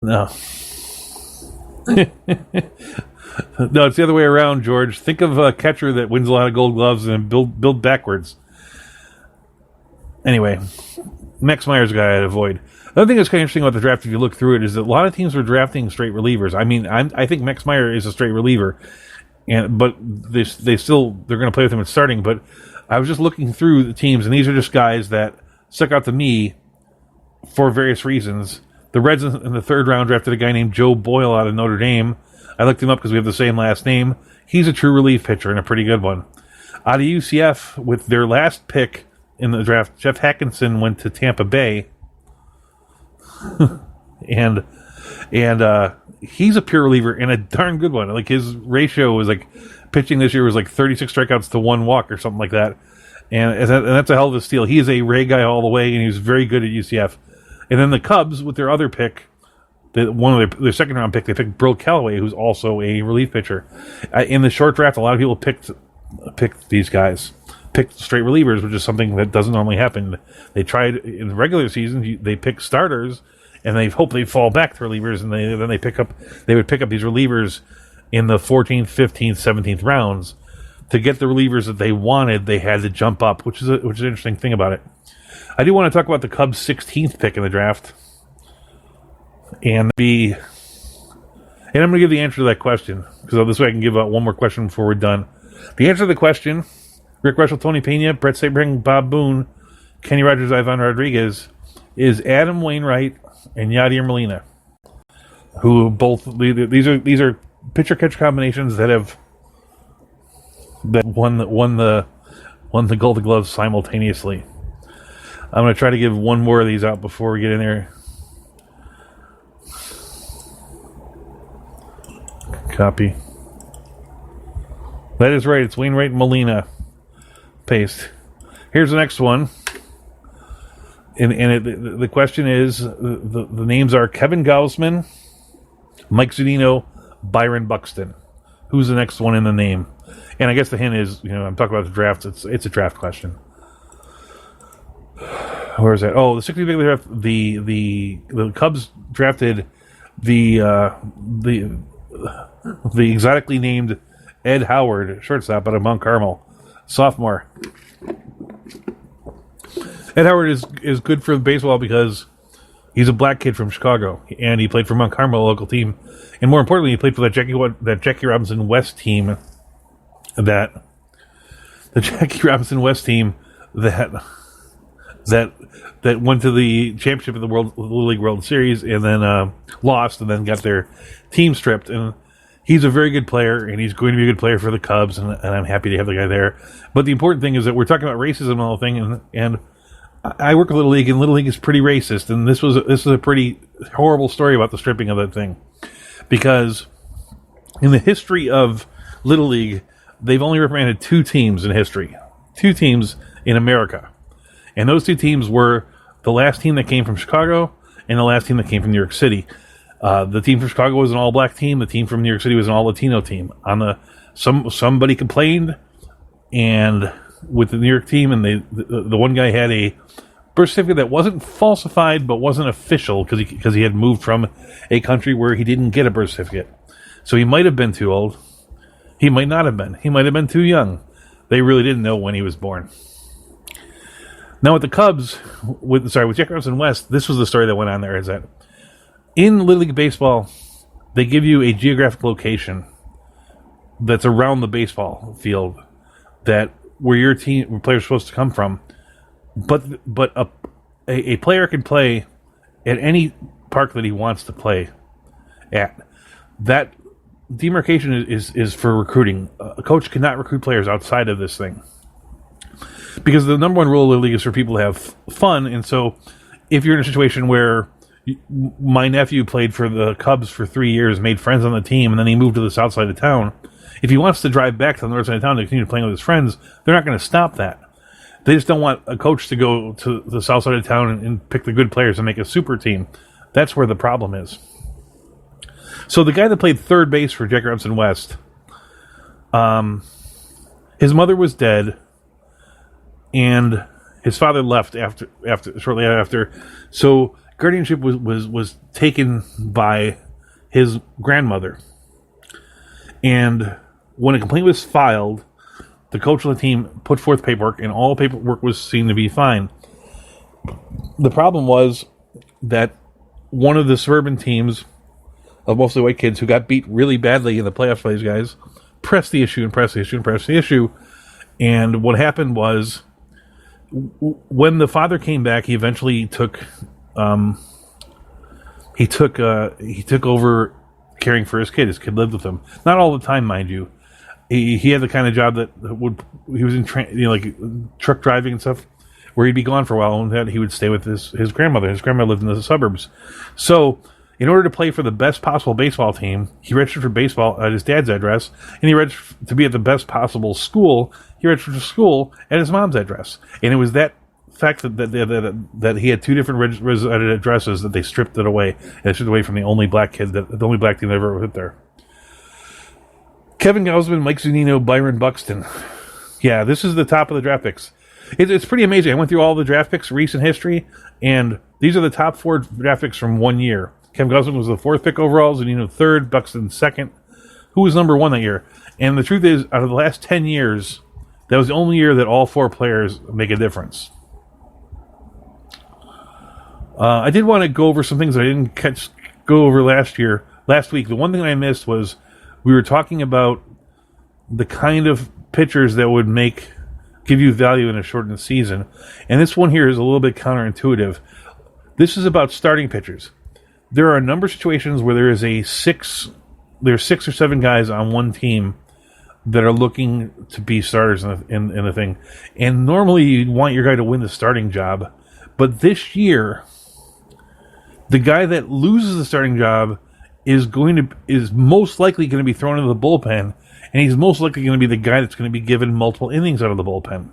No. No, it's the other way around, George. Think of a catcher that wins a lot of gold gloves and build backwards. Anyway, Max Meyer's a guy I'd avoid. The other thing that's kind of interesting about the draft, if you look through it, is that a lot of teams are drafting straight relievers. I mean, I think Max Meyer is a straight reliever, but they're going to play with him at starting. But I was just looking through the teams, and these are just guys that stuck out to me for various reasons. The Reds in the third round drafted a guy named Joe Boyle out of Notre Dame. I looked him up because we have the same last name. He's a true relief pitcher and a pretty good one. Out of UCF, with their last pick in the draft, Jeff Hackinson went to Tampa Bay. and he's a pure reliever and a darn good one. Like, his ratio was like, pitching this year was like 36 strikeouts to 1 walk or something like that. And that's a hell of a steal. He is a Ray guy all the way, and he was very good at UCF. And then the Cubs, with their other pick, one of their second round pick, they picked Brill Callaway, who's also a relief pitcher. In the short draft, a lot of people picked these guys, picked straight relievers, which is something that doesn't normally happen. They tried in the regular season; they pick starters, and they hope they fall back to relievers, and then they would pick up these relievers in the 14th, 15th, 17th rounds. To get the relievers that they wanted, they had to jump up, which is an interesting thing about it. I do want to talk about the Cubs' 16th pick in the draft, and I'm going to give the answer to that question, because this way I can give out one more question before we're done. The answer to the question: Rick Russell, Tony Pena, Brett Sabring, Bob Boone, Kenny Rogers, Ivan Rodriguez, is Adam Wainwright and Yadier Molina, who both these are pitcher catcher combinations that won the Gold Glove simultaneously. I'm going to try to give one more of these out before we get in there. Copy. That is right. It's Wainwright and Molina. Paste. Here's the next one. The question is, the names are Kevin Gausman, Mike Zunino, Byron Buxton. Who's the next one in the name? And I guess the hint is, I'm talking about the draft. It's a draft question. Where is that? Oh, the 60th draft. The Cubs drafted the exotically named Ed Howard, shortstop out of Mount Carmel, sophomore. Ed Howard is good for baseball because he's a black kid from Chicago, and he played for Mount Carmel, a local team, and more importantly, he played for that Jackie Robinson West team. That went to the championship of the Little League World Series and then lost and then got their team stripped. And he's a very good player, and he's going to be a good player for the Cubs, and I'm happy to have the guy there. But the important thing is that we're talking about racism and all the thing, and I work at Little League, and Little League is pretty racist, and this was a pretty horrible story about the stripping of that thing. Because in the history of Little League, they've only represented 2 teams in history. 2 teams in America. And those 2 teams were the last team that came from Chicago and the last team that came from New York City. The team from Chicago was an all-black team. The team from New York City was an all-Latino team. Somebody complained, and with the New York team, and the one guy had a birth certificate that wasn't falsified but wasn't official because he had moved from a country where he didn't get a birth certificate. So he might have been too old. He might not have been. He might have been too young. They really didn't know when he was born. Now with the Cubs, with Jackie Robinson West, this was the story that went on there, is that in Little League Baseball, they give you a geographic location that's around the baseball field where your player's supposed to come from. But a player can play at any park that he wants to play at. That demarcation is for recruiting. A coach cannot recruit players outside of this thing, because the number one rule of the league is for people to have fun. And so if you're in a situation where my nephew played for the Cubs for 3 years, made friends on the team, and then he moved to the south side of town, if he wants to drive back to the north side of town to continue playing with his friends, they're not going to stop that. They just don't want a coach to go to the south side of town and pick the good players and make a super team. That's where the problem is. So the guy that played third base for Jackie Robinson West, his mother was dead, and his father left shortly after. So guardianship was taken by his grandmother. And when a complaint was filed, the coach of the team put forth paperwork, and all paperwork was seen to be fine. The problem was that one of the suburban teams of mostly white kids who got beat really badly in the playoffs by these guys pressed the issue and pressed the issue and pressed the issue. And what happened was, when the father came back, he eventually took over caring for his kid. His kid lived with him, not all the time, mind you. He had the kind of job that he was in like truck driving and stuff, where he'd be gone for a while, and that he would stay with his grandmother. His grandmother lived in the suburbs. So in order to play for the best possible baseball team, he registered for baseball at his dad's address, and he registered to be at the best possible school. He registered for school at his mom's address, and it was that fact that he had two different residential addresses that they stripped it away, and they stripped away from the only black kid, the only black team that ever hit there. Kevin Gausman, Mike Zunino, Byron Buxton. Yeah, this is the top of the draft picks. It's pretty amazing. I went through all the draft picks, recent history, and these are the top 4 draft picks from 1 year. Kevin Gausman was the 4th pick overall, Zunino 3rd, Buxton 2nd. Who was number 1 that year? And the truth is, out of the last 10 years, that was the only year that all 4 players make a difference. I did want to go over some things that I didn't go over last week. The one thing I missed was we were talking about the kind of pitchers that would give you value in a shortened season. And this one here is a little bit counterintuitive. This is about starting pitchers. There are a number of situations where there's 6 or 7 guys on one team that are looking to be starters in the thing. And normally you'd want your guy to win the starting job. But this year, the guy that loses the starting job is most likely going to be thrown into the bullpen, and he's most likely going to be the guy that's going to be given multiple innings out of the bullpen.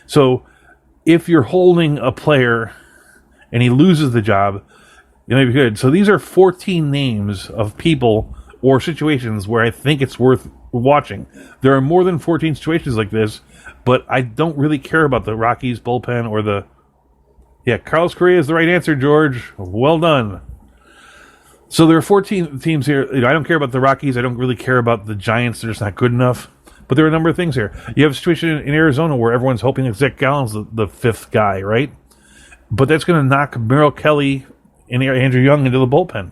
So if you're holding a player and he loses the job, it may be good. So these are 14 names of people or situations where I think it's worth watching. There are more than 14 situations like this, but I don't really care about the Rockies bullpen or the... Yeah, Carlos Correa is the right answer, George. Well done. So there are 14 teams here. I don't care about the Rockies. I don't really care about the Giants. They're just not good enough. But there are a number of things here. You have a situation in Arizona where everyone's hoping that Zach Gallen's the 5th guy, right? But that's going to knock Merrill Kelly and Andrew Young into the bullpen.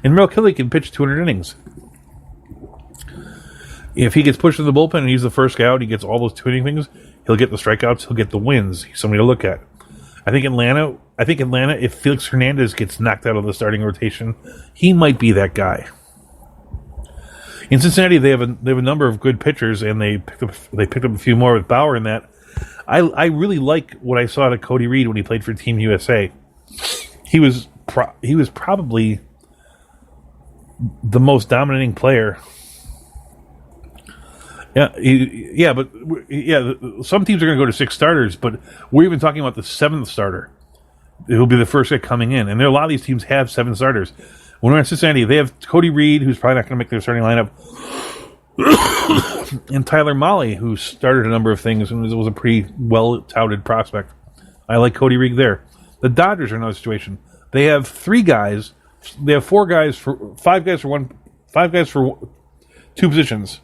And Merrill Kelly can pitch 200 innings. If he gets pushed to the bullpen and he's the first guy out, he gets all those 2 inning things, he'll get the strikeouts, he'll get the wins. He's somebody to look at. I think Atlanta, if Felix Hernandez gets knocked out of the starting rotation, he might be that guy. In Cincinnati, they have a number of good pitchers, and they picked up a few more with Bauer in that. I really like what I saw to Cody Reed when he played for Team USA. He was probably the most dominating player. But some teams are going to go to 6 starters, but we're even talking about the 7th starter. He'll be the first guy coming in, and a lot of these teams have 7 starters. When we're in Cincinnati, they have Cody Reed, who's probably not going to make their starting lineup, and Tyler Mahle, who started a number of things and was a pretty well-touted prospect. I like Cody Reed there. The Dodgers are another situation. They have 3 guys. They have 5 guys for 2 positions.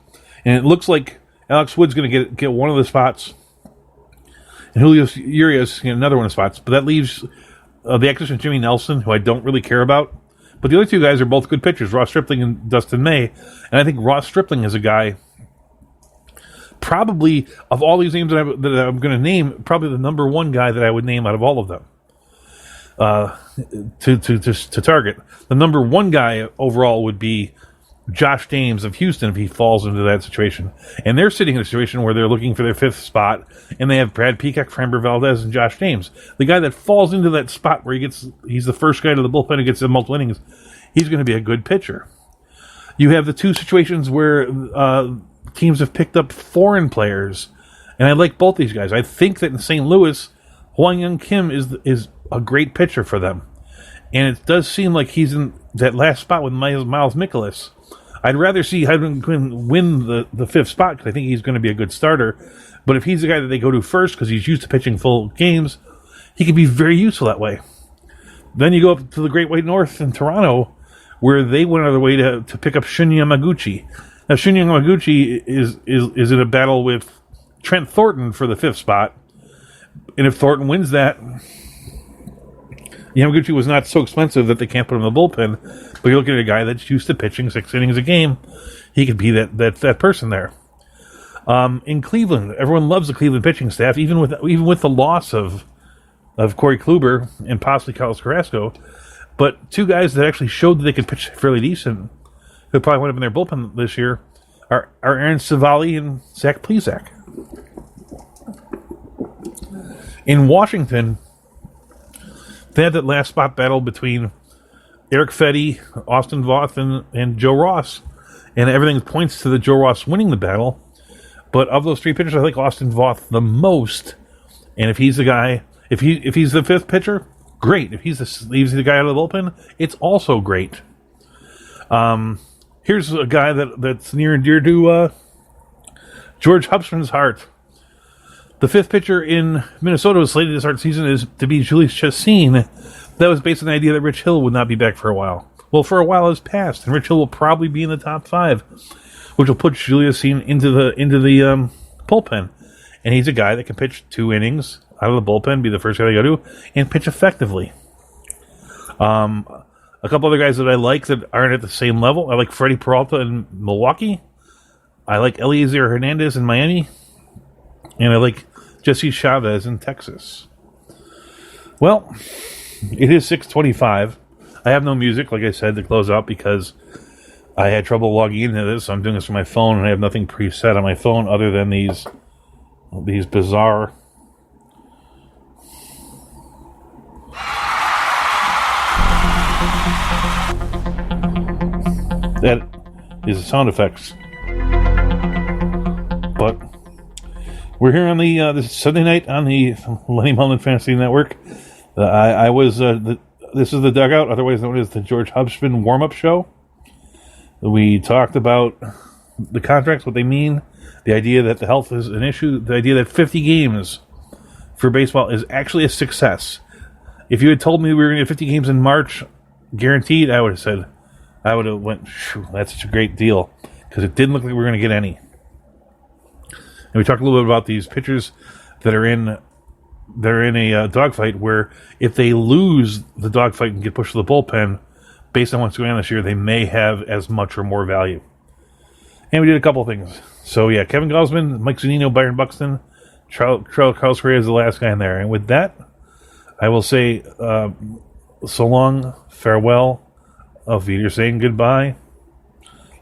And it looks like Alex Wood's going to get one of the spots, and Julio Urias another one of the spots. But that leaves the acquisition of Jimmy Nelson, who I don't really care about. But the other 2 guys are both good pitchers, Ross Stripling and Dustin May. And I think Ross Stripling is a guy, probably, of all these names that I'm going to name, probably the number 1 guy that I would name out of all of them to target. The number 1 guy overall would be Josh Dames of Houston if he falls into that situation. And they're sitting in a situation where they're looking for their 5th spot, and they have Brad Peacock, Framber Valdez, and Josh Dames. The guy that falls into that spot where he's the first guy to the bullpen and gets the multiple innings, he's going to be a good pitcher. You have the 2 situations where teams have picked up foreign players, and I like both these guys. I think that in St. Louis, Hwang Young Kim is a great pitcher for them. And it does seem like he's in that last spot with Miles Mikolas. I'd rather see Hyman Quinn win the 5th spot because I think he's going to be a good starter. But if he's the guy that they go to first because he's used to pitching full games, he could be very useful that way. Then you go up to the Great White North in Toronto, where they went out of their way to pick up Shinya Yamaguchi. Now, Shinya Yamaguchi is in a battle with Trent Thornton for the 5th spot. And if Thornton wins that, Yamaguchi was not so expensive that they can't put him in the bullpen. But you're looking at a guy that's used to pitching 6 innings a game. He could be that person there. In Cleveland, everyone loves the Cleveland pitching staff, even with the loss of Corey Kluber and possibly Carlos Carrasco. But 2 guys that actually showed that they could pitch fairly decent, who probably went up in their bullpen this year, are Aaron Civale and Zach Plesac. In Washington, they had that last spot battle between Eric Fetty, Austin Voth, and Joe Ross. And everything points to the Joe Ross winning the battle. But of those 3 pitchers, I like Austin Voth the most. And if he's the guy, if he's the 5th pitcher, great. If he's the guy out of the bullpen, it's also great. Here's a guy that's near and dear to George Hubsman's heart. The 5th pitcher in Minnesota was slated to start the season is to be Julius Chassin. That was based on the idea that Rich Hill would not be back for a while. Well, for a while has passed, and Rich Hill will probably be in the top 5, which will put Julius Chassin into the bullpen. And he's a guy that can pitch 2 innings out of the bullpen, be the first guy they go to, and pitch effectively. A couple other guys that I like that aren't at the same level. I like Freddie Peralta in Milwaukee. I like Eliezer Hernandez in Miami. And I like Jesse Chavez in Texas. Well, it is 6:25. I have no music, like I said, to close out because I had trouble logging into this. So I'm doing this from my phone, and I have nothing preset on my phone other than these bizarre... That is the sound effects. But we're here on the this Sunday night on the Lenny Mullen Fantasy Network. This is the Dugout, otherwise known as the George Hubsman warm-up show. We talked about the contracts, what they mean, the idea that the health is an issue, the idea that 50 games for baseball is actually a success. If you had told me we were going to get 50 games in March, guaranteed, I would have went, that's such a great deal, because it didn't look like we were going to get any. And we talked a little bit about these pitchers that are in a dogfight, where if they lose the dogfight and get pushed to the bullpen, based on what's going on this year, they may have as much or more value. And we did a couple of things. So yeah, Kevin Gausman, Mike Zunino, Byron Buxton, Carlos Correa is the last guy in there. And with that, I will say so long, farewell, auf Wiedersehen, goodbye.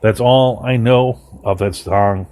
That's all I know of that song.